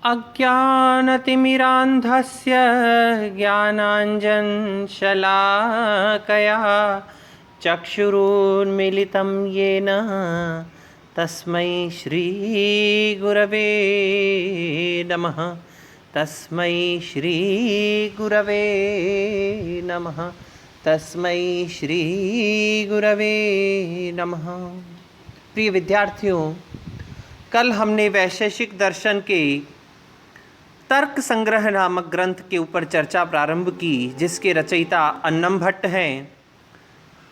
अज्ञानतिमिरान्धस्य ज्ञानाञ्जनशलाकया चक्षुरुन्मीलितं येन तस्मै श्रीगुरवे नमः। तस्मै श्रीगुरवे नमः। तस्मै श्रीगुरवे नमः। प्रिय विद्यार्थियों, कल हमने वैशेषिक दर्शन के तर्क संग्रह नामक ग्रंथ के ऊपर चर्चा प्रारंभ की, जिसके रचयिता अन्नम भट्ट हैं।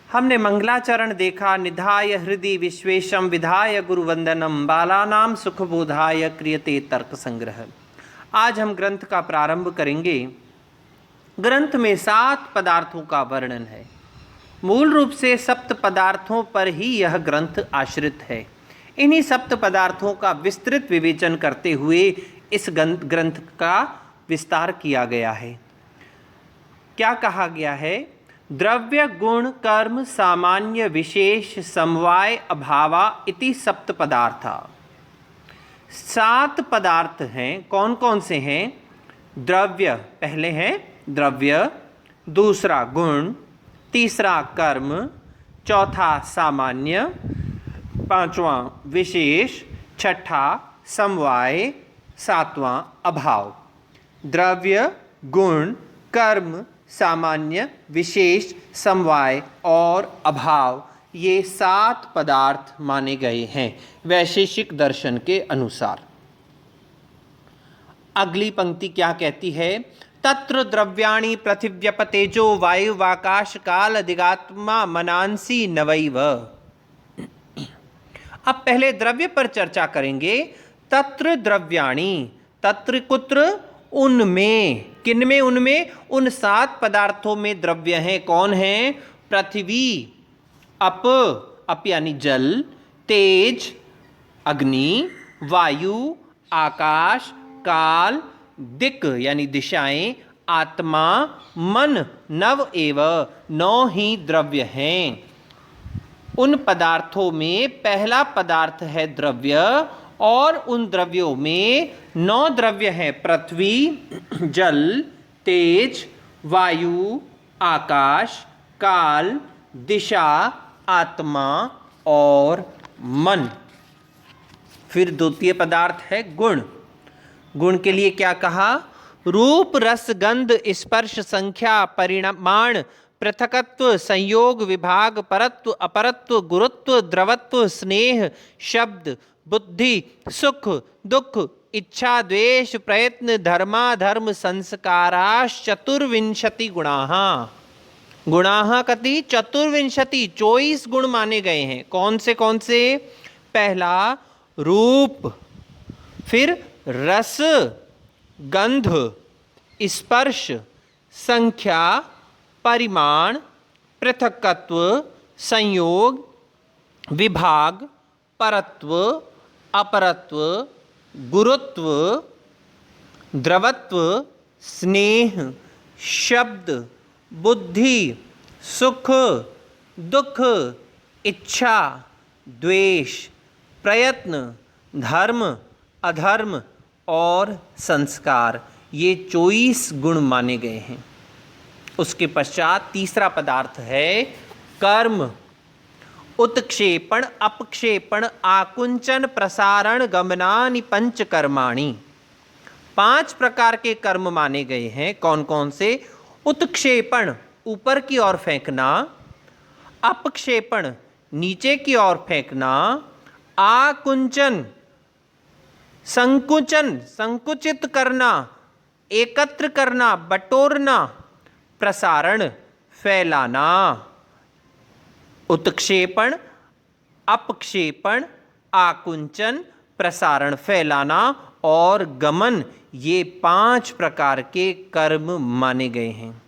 हमने मंगलाचरण देखा। निधाय हृदि विश्वेशम विधाय गुरुवंदनम बालानाम सुखबोधाय क्रियते तर्क संग्रह। आज हम ग्रंथ का प्रारंभ करेंगे। ग्रंथ में 7 पदार्थों का वर्णन है। मूल रूप से 7 पदार्थों पर ही यह ग्रंथ आश्रित है। इन्हीं 7 पदार्थों का विस्तृत विवेचन करते हुए इस ग्रंथ का विस्तार किया गया है। क्या कहा गया है? द्रव्य गुण कर्म सामान्य विशेष समवाय अभावा इति 7 पदार्था। 7 पदार्थ हैं। कौन कौन से हैं? द्रव्य पहले हैं, द्रव्य, दूसरा गुण, तीसरा कर्म, चौथा सामान्य, पांचवा विशेष, छठा समवाय, सातवां अभाव। द्रव्य गुण कर्म सामान्य विशेष समवाय और अभाव, ये 7 पदार्थ माने गए हैं वैशेषिक दर्शन के अनुसार। अगली पंक्ति क्या कहती है? तत्र द्रव्याणि पृथिव्यप तेजो वायु वाकाश काल दिगात्मा मनांसी नवैव। अब पहले द्रव्य पर चर्चा करेंगे। तत्र द्रव्याणि, तत्र कुत्र? उनमें। किनमें? उनमें, उन 7 पदार्थों में द्रव्य हैं। कौन हैं? पृथ्वी, अप, अप यानी जल, तेज अग्नि, वायु आकाश, काल दिक् यानी दिशाएं, आत्मा मन, नव एव 9 ही द्रव्य हैं। उन पदार्थों में पहला पदार्थ है द्रव्य, और उन द्रव्यों में 9 द्रव्य हैं। पृथ्वी, जल, तेज, वायु, आकाश, काल, दिशा, आत्मा और मन। फिर द्वितीय पदार्थ है गुण। गुण के लिए क्या कहा? रूप रस गंध स्पर्श संख्या परिमाण पृथकत्व संयोग विभाग परत्व अपरत्व गुरुत्व द्रवत्व स्नेह शब्द बुद्धि सुख दुख इच्छा द्वेष प्रयत्न धर्माधर्म संस्काराश्च चतुर्विंशति गुणाः। गुणाः कति? चतुर्विंशति, 24 गुण माने गए हैं। कौन से? पहला रूप, फिर रस गंध स्पर्श संख्या परिमाण पृथकत्व संयोग विभाग परत्व अपरत्व गुरुत्व द्रवत्व स्नेह शब्द बुद्धि सुख दुख इच्छा द्वेष प्रयत्न धर्म अधर्म और संस्कार, ये 24 गुण माने गए हैं। उसके पश्चात तीसरा पदार्थ है कर्म। उत्क्षेपण अपक्षेपण आकुंचन प्रसारण गमनानि पंच कर्माणि। 5 प्रकार के कर्म माने गए हैं। कौन कौन से? उत्क्षेपण ऊपर की ओर फेंकना, अपक्षेपण नीचे की ओर फेंकना, आकुंचन संकुचन संकुचित करना, एकत्र करना बटोरना, प्रसारण फैलाना। उत्क्षेपण अपक्षेपण आकुंचन प्रसारण फैलाना और गमन, ये 5 प्रकार के कर्म माने गए हैं।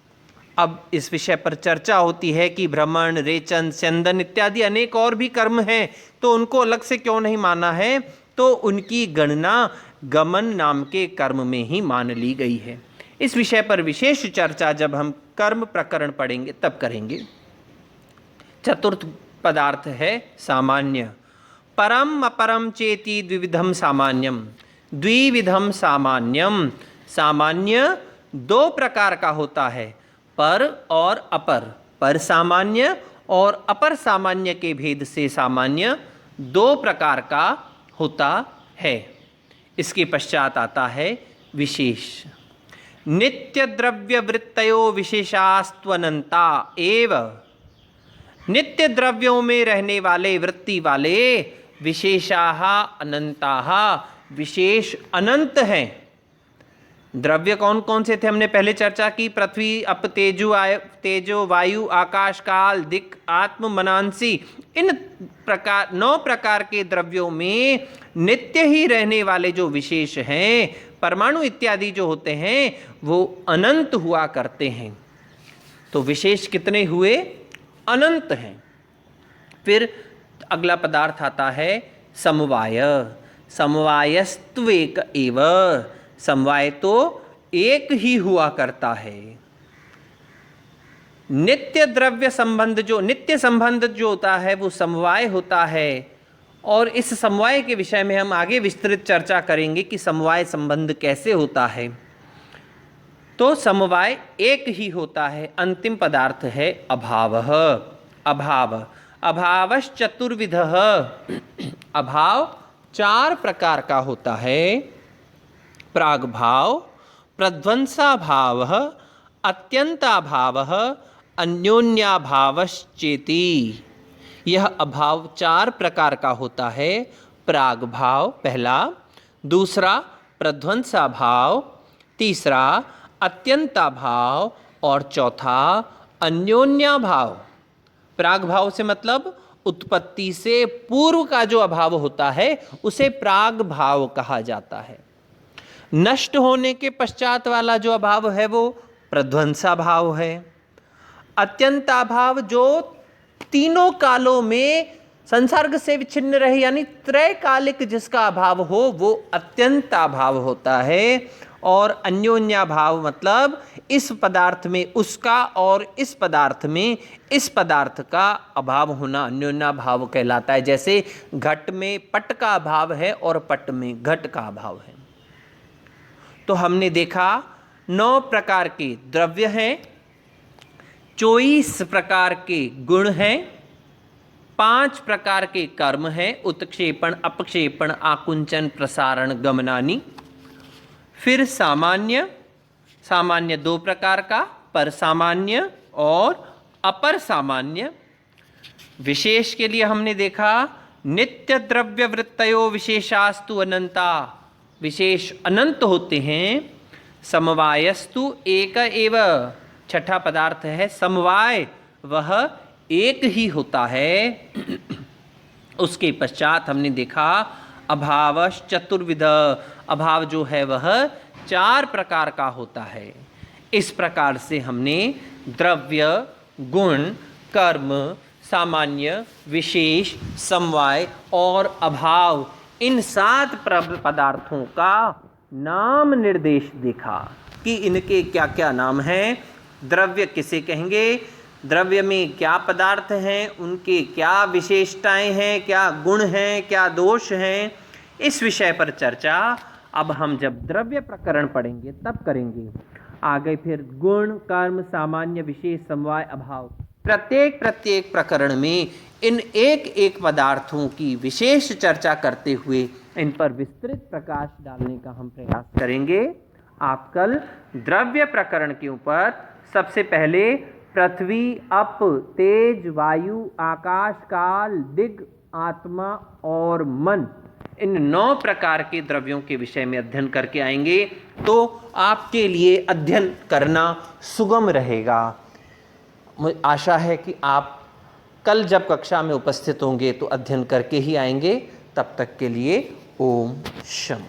अब इस विषय पर चर्चा होती है कि भ्रमण रेचन स्यंदन इत्यादि अनेक और भी कर्म हैं, तो उनको अलग से क्यों नहीं माना है? तो उनकी गणना गमन नाम के कर्म में ही मान ली गई है। इस विषय पर विशेष चर्चा जब हम कर्म प्रकरण पढ़ेंगे तब करेंगे। चतुर्थ पदार्थ है सामान्य। परम अपरम चेति द्विविधम सामान्यम। द्विविधम सामान्यम, सामान्य दो प्रकार का होता है, पर और अपर। पर सामान्य और अपर सामान्य के भेद से सामान्य दो प्रकार का होता है। इसके पश्चात आता है विशेष। नित्य द्रव्य वृत्तयो विशेषास्त्वनंता एव, नित्य द्रव्यों में रहने वाले वृत्ति वाले विशेषाः अनंताः, विशेष अनंत हैं। द्रव्य कौन कौन से थे हमने पहले चर्चा की, पृथ्वी अप तेजो वायु आकाश काल दिक् आत्म मनांसी। इन प्रकार 9 प्रकार के द्रव्यों में नित्य ही रहने वाले जो विशेष हैं, परमाणु इत्यादि जो होते हैं, वो अनंत हुआ करते हैं। तो विशेष कितने हुए? अनंत हैं। फिर अगला पदार्थ आता है समवाय। समवायस्त्वेक एव, समवाय तो एक ही हुआ करता है। नित्य द्रव्य संबंध, जो नित्य संबंध जो होता है वो समवाय होता है। और इस समवाय के विषय में हम आगे विस्तृत चर्चा करेंगे कि समवाय संबंध कैसे होता है। तो समवाय एक ही होता है। अंतिम पदार्थ है अभावः। अभाव, अभावश्चतुर्विधः, अभाव 4 प्रकार का होता है। प्रागभाव, प्रध्वंसाभावः, अत्यंताभावः, अन्योन्याभावश्चेति। यह अभाव 4 प्रकार का होता है। प्रागभाव पहला, दूसरा प्रध्वंसाभाव, तीसरा अत्यंताभाव और चौथा अन्योन्याभाव। प्रागभाव से मतलब उत्पत्ति से पूर्व का जो अभाव होता है उसे प्रागभाव कहा जाता है। नष्ट होने के पश्चात वाला जो अभाव है वो प्रध्वंसाभाव है। अत्यंताभाव जो तीनों कालों में संसर्ग से विच्छिन्न रहे, यानी त्रैकालिक जिसका अभाव हो वो अत्यंताभाव होता है। और अन्योन्याभाव मतलब इस पदार्थ में उसका और इस पदार्थ में इस पदार्थ का अभाव होना अन्योन्याभाव कहलाता है। जैसे घट में पट का अभाव है और पट में घट का अभाव है। तो हमने देखा 9 प्रकार के द्रव्य हैं, 24 प्रकार के गुण हैं, 5 प्रकार के कर्म हैं, उत्क्षेपण अपक्षेपण आकुंचन प्रसारण गमनानि। फिर सामान्य, सामान्य 2 प्रकार का, पर सामान्य और अपर सामान्य। विशेष के लिए हमने देखा नित्य द्रव्य वृत्तयो विशेषास्तु अनंता, विशेष अनंत होते हैं। समवायस्तु एक एव, छठा पदार्थ है समवाय, वह एक ही होता है। उसके पश्चात हमने देखा अभावश्चतुर्विध, अभाव जो है वह 4 प्रकार का होता है। इस प्रकार से हमने द्रव्य, गुण, कर्म, सामान्य, विशेष, समवाय और अभाव, इन 7 पदार्थों का नाम निर्देश देखा कि इनके क्या क्या नाम हैं। द्रव्य किसे कहेंगे, द्रव्य में क्या पदार्थ हैं, उनके क्या विशेषताएं हैं, क्या गुण हैं, क्या दोष हैं, इस विषय पर चर्चा अब हम जब द्रव्य प्रकरण पढ़ेंगे तब करेंगे। आगे फिर गुण, कर्म, सामान्य, विशेष, समवाय, अभाव, प्रत्येक प्रकरण में इन एक पदार्थों की विशेष चर्चा करते हुए इन पर विस्तृत प्रकाश डालने का हम प्रयास करेंगे। आप कल द्रव्य प्रकरण के ऊपर सबसे पहले पृथ्वी, अप, तेज, वायु, आकाश, काल, दिग्, आत्मा और मन, इन 9 प्रकार के द्रव्यों के विषय में अध्ययन करके आएंगे। तो आपके लिए अध्ययन करना सुगम रहेगा। मुझे आशा है कि आप कल जब कक्षा में उपस्थित होंगे तो अध्ययन करके ही आएंगे। तब तक के लिए ओम शम।